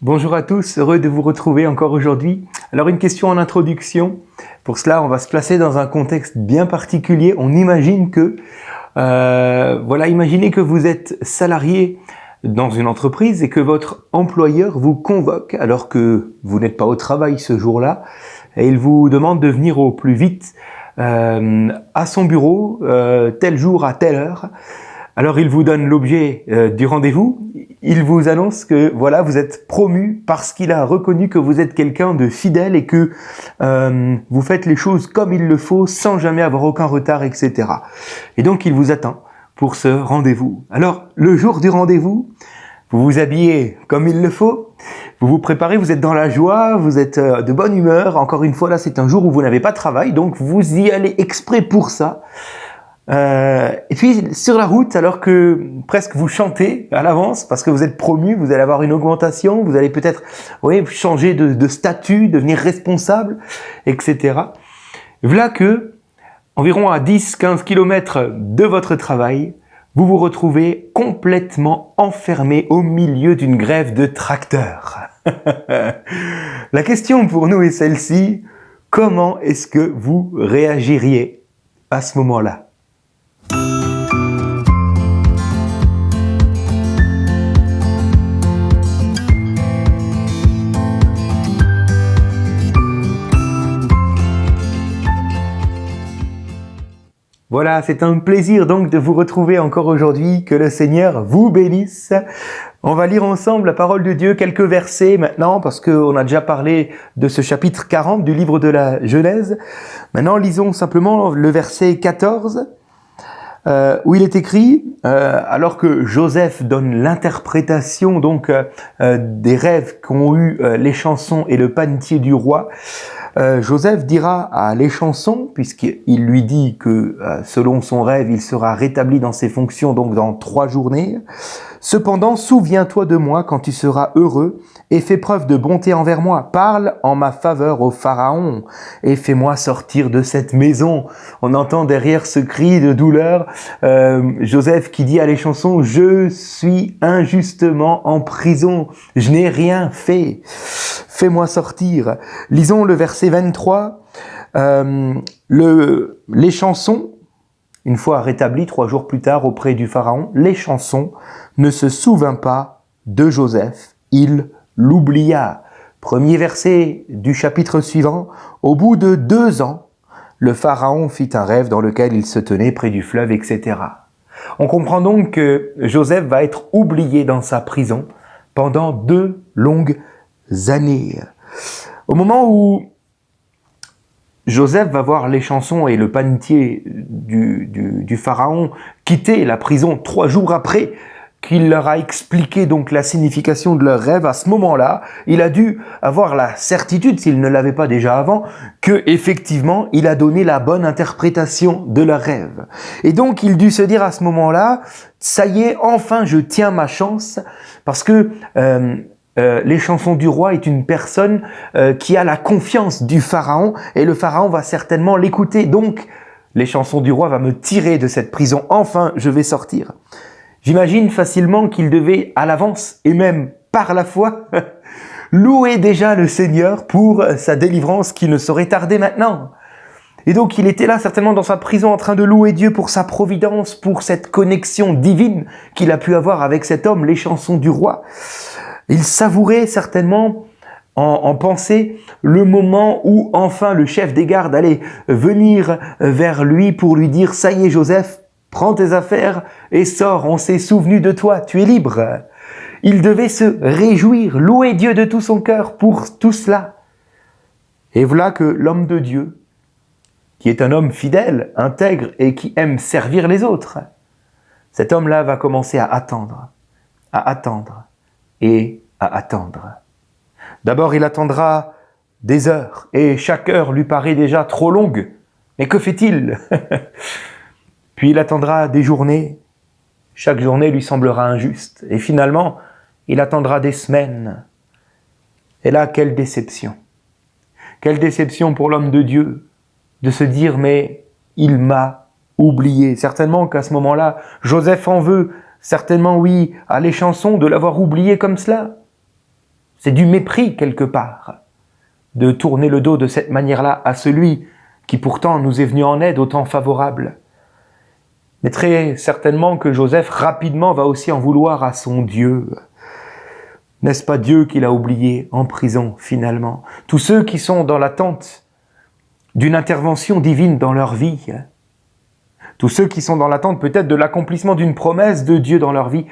Bonjour à tous, heureux de vous retrouver encore aujourd'hui. Alors une question en introduction. Pour cela, on va se placer dans un contexte bien particulier. On imagine que, imaginez que vous êtes salarié dans une entreprise et que votre employeur vous convoque alors que vous n'êtes pas au travail ce jour-là et il vous demande de venir au plus vite à son bureau tel jour à telle heure. Alors il vous donne l'objet du rendez-vous, il vous annonce que voilà, vous êtes promu parce qu'il a reconnu que vous êtes quelqu'un de fidèle et que vous faites les choses comme il le faut sans jamais avoir aucun retard, etc. Et donc il vous attend pour ce rendez-vous. Alors le jour du rendez-vous, vous vous habillez comme il le faut, vous vous préparez, vous êtes dans la joie, vous êtes de bonne humeur. Encore une fois, là c'est un jour où vous n'avez pas de travail, donc vous y allez exprès pour ça. Et puis sur la route, alors que presque vous chantez à l'avance parce que vous êtes promu, vous allez avoir une augmentation, vous allez peut-être changer de statut, devenir responsable, etc. Voilà que, environ à 10-15 km de votre travail, vous vous retrouvez complètement enfermé au milieu d'une grève de tracteurs. La question pour nous est celle-ci: comment est-ce que vous réagiriez à ce moment-là ? Voilà, c'est un plaisir donc de vous retrouver encore aujourd'hui, que le Seigneur vous bénisse. On va lire ensemble la parole de Dieu, quelques versets maintenant, parce qu'on a déjà parlé de ce chapitre 40 du livre de la Genèse. Maintenant, lisons simplement le verset 14, où il est écrit, alors que Joseph donne l'interprétation donc des rêves qu'ont eu les chansons et le panetier du roi, Joseph dira à l'échanson, puisqu'il lui dit que selon son rêve, il sera rétabli dans ses fonctions donc dans 3 journées. Cependant, souviens-toi de moi quand tu seras heureux et fais preuve de bonté envers moi. Parle en ma faveur au Pharaon et fais-moi sortir de cette maison. On entend derrière ce cri de douleur Joseph qui dit à l'échanson: je suis injustement en prison, je n'ai rien fait. Fais-moi sortir. Lisons le verset 23. L'échanson, une fois rétabli 3 jours plus tard auprès du Pharaon, l'échanson ne se souvint pas de Joseph, il l'oublia. Premier verset du chapitre suivant. Au bout de 2 ans, le Pharaon fit un rêve dans lequel il se tenait près du fleuve, etc. On comprend donc que Joseph va être oublié dans sa prison pendant 2 longues années. Au moment où Joseph va voir l'échanson et le panetier du Pharaon quitter la prison 3 jours après qu'il leur a expliqué donc la signification de leur rêve, à ce moment-là, il a dû avoir la certitude, s'il ne l'avait pas déjà avant, que effectivement il a donné la bonne interprétation de leur rêve. Et donc il dut se dire à ce moment-là: ça y est, enfin je tiens ma chance, parce que l'échanson du roi est une personne qui a la confiance du Pharaon, et le Pharaon va certainement l'écouter. Donc l'échanson du roi va me tirer de cette prison, enfin je vais sortir. J'imagine facilement qu'il devait à l'avance, et même par la foi, louer déjà le Seigneur pour sa délivrance qui ne saurait tarder maintenant. Et donc il était là certainement dans sa prison en train de louer Dieu pour sa providence, pour cette connexion divine qu'il a pu avoir avec cet homme, l'échanson du roi. Il savourait certainement en pensée le moment où enfin le chef des gardes allait venir vers lui pour lui dire: ça y est Joseph, prends tes affaires et sors, on s'est souvenu de toi, tu es libre. Il devait se réjouir, louer Dieu de tout son cœur pour tout cela. Et voilà que l'homme de Dieu, qui est un homme fidèle, intègre et qui aime servir les autres, cet homme-là va commencer à attendre et à attendre. D'abord, il attendra des heures, et chaque heure lui paraît déjà trop longue. Mais que fait-il ? Puis il attendra des journées, chaque journée lui semblera injuste, et finalement, il attendra des semaines. Et là, quelle déception! Quelle déception pour l'homme de Dieu, de se dire: mais il m'a oublié. Certainement qu'à ce moment-là, Joseph en veut, certainement oui, à l'échanson de l'avoir oublié comme cela. C'est du mépris quelque part de tourner le dos de cette manière-là à celui qui pourtant nous est venu en aide au temps favorable. Mais très certainement que Joseph rapidement va aussi en vouloir à son Dieu. N'est-ce pas Dieu qui l'a oublié en prison finalement? Tous ceux qui sont dans l'attente d'une intervention divine dans leur vie, tous ceux qui sont dans l'attente peut-être de l'accomplissement d'une promesse de Dieu dans leur vie,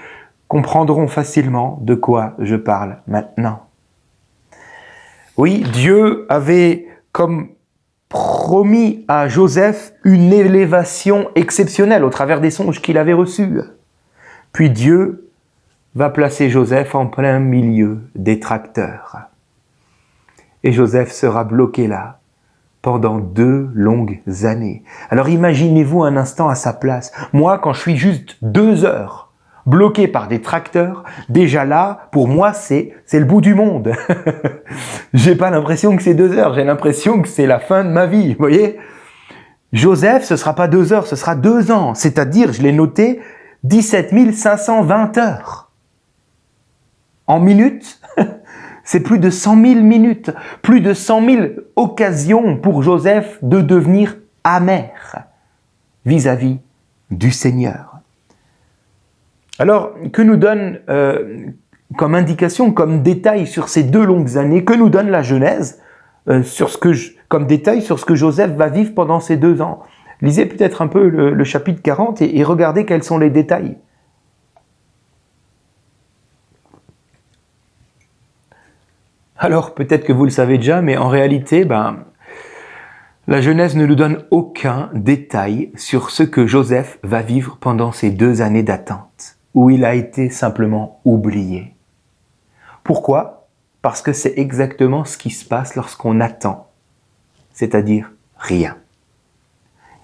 comprendront facilement de quoi je parle maintenant. Oui, Dieu avait comme promis à Joseph une élévation exceptionnelle au travers des songes qu'il avait reçus. Puis Dieu va placer Joseph en plein milieu des tracteurs. Et Joseph sera bloqué là pendant 2 longues années. Alors imaginez-vous un instant à sa place. Moi, quand je suis juste 2 heures bloqué par des tracteurs, déjà là, pour moi, c'est le bout du monde. J'ai pas l'impression que c'est 2 heures, j'ai l'impression que c'est la fin de ma vie, vous voyez? Joseph, ce sera pas 2 heures, ce sera 2 ans. C'est-à-dire, je l'ai noté, 17 520 heures. En minutes, c'est plus de 100 000 minutes, plus de 100 000 occasions pour Joseph de devenir amer vis-à-vis du Seigneur. Alors, que nous donne comme indication, comme détail sur ces 2 longues années, que nous donne la Genèse comme détail sur ce que Joseph va vivre pendant ces 2 ans? Lisez peut-être un peu le chapitre 40 et regardez quels sont les détails. Alors, peut-être que vous le savez déjà, mais en réalité, la Genèse ne nous donne aucun détail sur ce que Joseph va vivre pendant ces 2 années d'attente, où il a été simplement oublié. Pourquoi? Parce que c'est exactement ce qui se passe lorsqu'on attend, c'est-à-dire rien.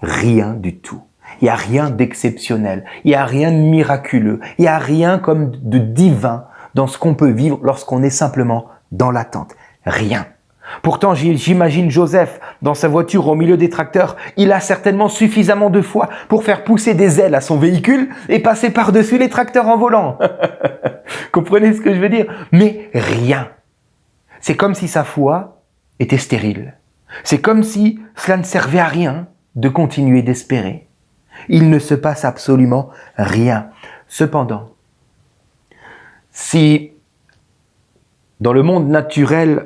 Rien du tout. Il n'y a rien d'exceptionnel, il n'y a rien de miraculeux, il n'y a rien comme de divin dans ce qu'on peut vivre lorsqu'on est simplement dans l'attente. Rien. Pourtant, j'imagine Joseph dans sa voiture au milieu des tracteurs. Il a certainement suffisamment de foi pour faire pousser des ailes à son véhicule et passer par-dessus les tracteurs en volant. Comprenez ce que je veux dire? Mais rien. C'est comme si sa foi était stérile. C'est comme si cela ne servait à rien de continuer d'espérer. Il ne se passe absolument rien. Cependant, si dans le monde naturel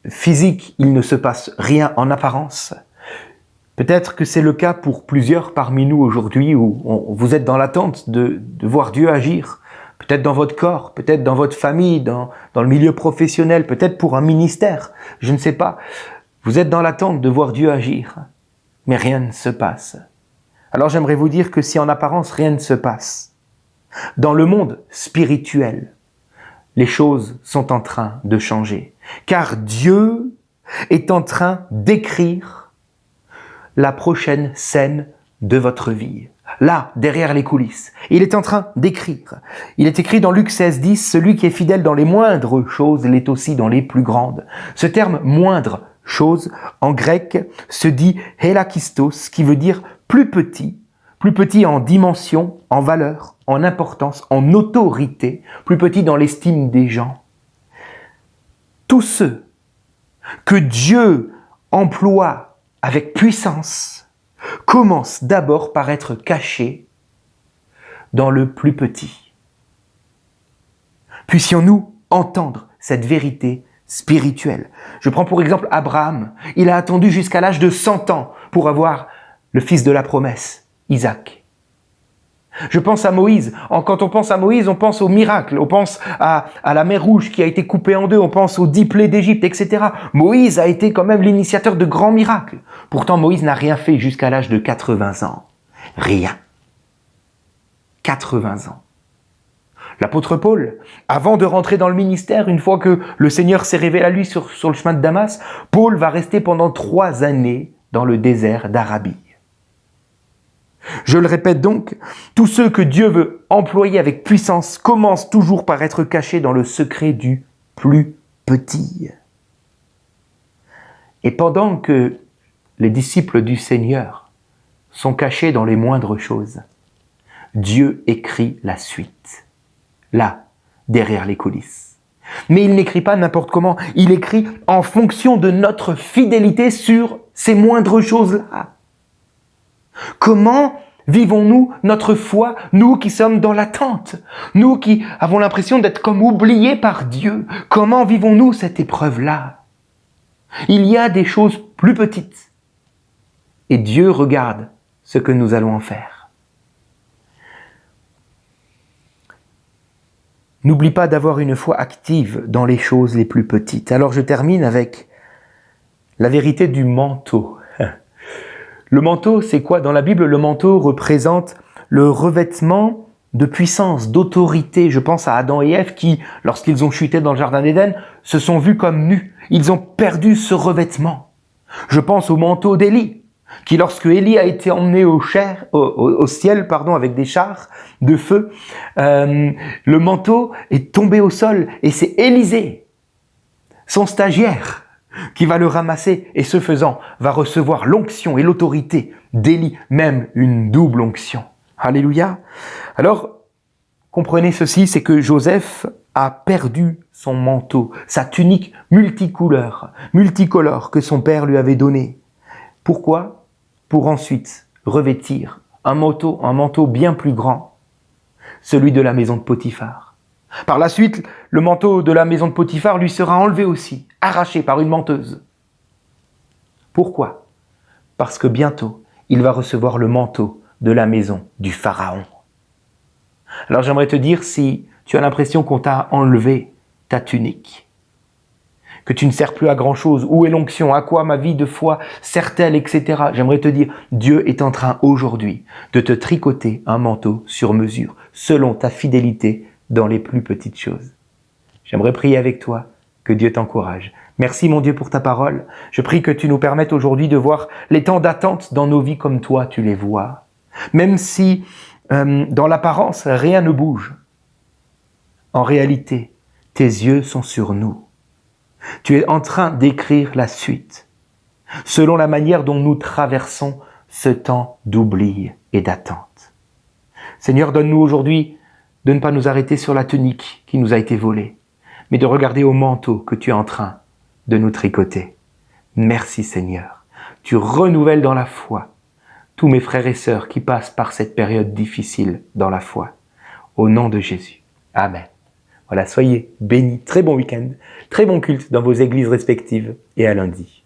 physique, il ne se passe rien en apparence, peut-être que c'est le cas pour plusieurs parmi nous aujourd'hui où vous êtes dans l'attente de voir Dieu agir, peut-être dans votre corps, peut-être dans votre famille, dans le milieu professionnel, peut-être pour un ministère, je ne sais pas. Vous êtes dans l'attente de voir Dieu agir, mais rien ne se passe. Alors j'aimerais vous dire que si en apparence rien ne se passe, dans le monde spirituel, les choses sont en train de changer. Car Dieu est en train d'écrire la prochaine scène de votre vie. Là, derrière les coulisses. Il est en train d'écrire. Il est écrit dans Luc 16, 10, « Celui qui est fidèle dans les moindres choses l'est aussi dans les plus grandes ». Ce terme « moindre chose » en grec se dit « helakistos » qui veut dire « plus petit ». Plus petit en dimension, en valeur, en importance, en autorité, plus petit dans l'estime des gens. Tous ceux que Dieu emploie avec puissance commencent d'abord par être cachés dans le plus petit. Puissions-nous entendre cette vérité spirituelle. Je prends pour exemple Abraham. Il a attendu jusqu'à l'âge de 100 ans pour avoir le fils de la promesse. Isaac. Je pense à Moïse. Quand on pense à Moïse, on pense au miracle. On pense à la mer Rouge qui a été coupée en 2. On pense aux 10 plaies d'Égypte, etc. Moïse a été quand même l'initiateur de grands miracles. Pourtant, Moïse n'a rien fait jusqu'à l'âge de 80 ans. Rien. 80 ans. L'apôtre Paul, avant de rentrer dans le ministère, une fois que le Seigneur s'est révélé à lui sur le chemin de Damas, Paul va rester pendant 3 années dans le désert d'Arabie. Je le répète donc, tous ceux que Dieu veut employer avec puissance commencent toujours par être cachés dans le secret du plus petit. Et pendant que les disciples du Seigneur sont cachés dans les moindres choses, Dieu écrit la suite, là, derrière les coulisses. Mais il n'écrit pas n'importe comment, il écrit en fonction de notre fidélité sur ces moindres choses-là. Comment vivons-nous notre foi, nous qui sommes dans l'attente, nous qui avons l'impression d'être comme oubliés par Dieu? Comment vivons-nous cette épreuve-là? Il y a des choses plus petites et Dieu regarde ce que nous allons en faire. N'oublie pas d'avoir une foi active dans les choses les plus petites. Alors je termine avec la vérité du manteau. Le manteau, c'est quoi? Dans la Bible, le manteau représente le revêtement de puissance, d'autorité. Je pense à Adam et Ève qui, lorsqu'ils ont chuté dans le jardin d'Éden, se sont vus comme nus. Ils ont perdu ce revêtement. Je pense au manteau d'Élie, qui lorsque Élie a été emmené au ciel avec des chars de feu, le manteau est tombé au sol et c'est Élisée, son stagiaire, qui va le ramasser et ce faisant va recevoir l'onction et l'autorité d'Élie, même une double onction. Alléluia. Alors, comprenez ceci, c'est que Joseph a perdu son manteau, sa tunique multicolore que son père lui avait donnée. Pourquoi? Pour ensuite revêtir un manteau bien plus grand, celui de la maison de Potiphar. Par la suite, le manteau de la maison de Potiphar lui sera enlevé aussi, arraché par une menteuse. Pourquoi? Parce que bientôt, il va recevoir le manteau de la maison du Pharaon. Alors j'aimerais te dire, si tu as l'impression qu'on t'a enlevé ta tunique, que tu ne sers plus à grand chose, où est l'onction, à quoi ma vie de foi sert-elle, etc. J'aimerais te dire, Dieu est en train aujourd'hui de te tricoter un manteau sur mesure, selon ta fidélité dans les plus petites choses. J'aimerais prier avec toi, que Dieu t'encourage. Merci mon Dieu pour ta parole. Je prie que tu nous permettes aujourd'hui de voir les temps d'attente dans nos vies comme toi tu les vois. Même si dans l'apparence rien ne bouge, en réalité, tes yeux sont sur nous. Tu es en train d'écrire la suite, selon la manière dont nous traversons ce temps d'oubli et d'attente. Seigneur, donne-nous aujourd'hui de ne pas nous arrêter sur la tunique qui nous a été volée, mais de regarder au manteau que tu es en train de nous tricoter. Merci Seigneur, tu renouvelles dans la foi tous mes frères et sœurs qui passent par cette période difficile dans la foi. Au nom de Jésus. Amen. Voilà, soyez bénis. Très bon week-end, très bon culte dans vos églises respectives et à lundi.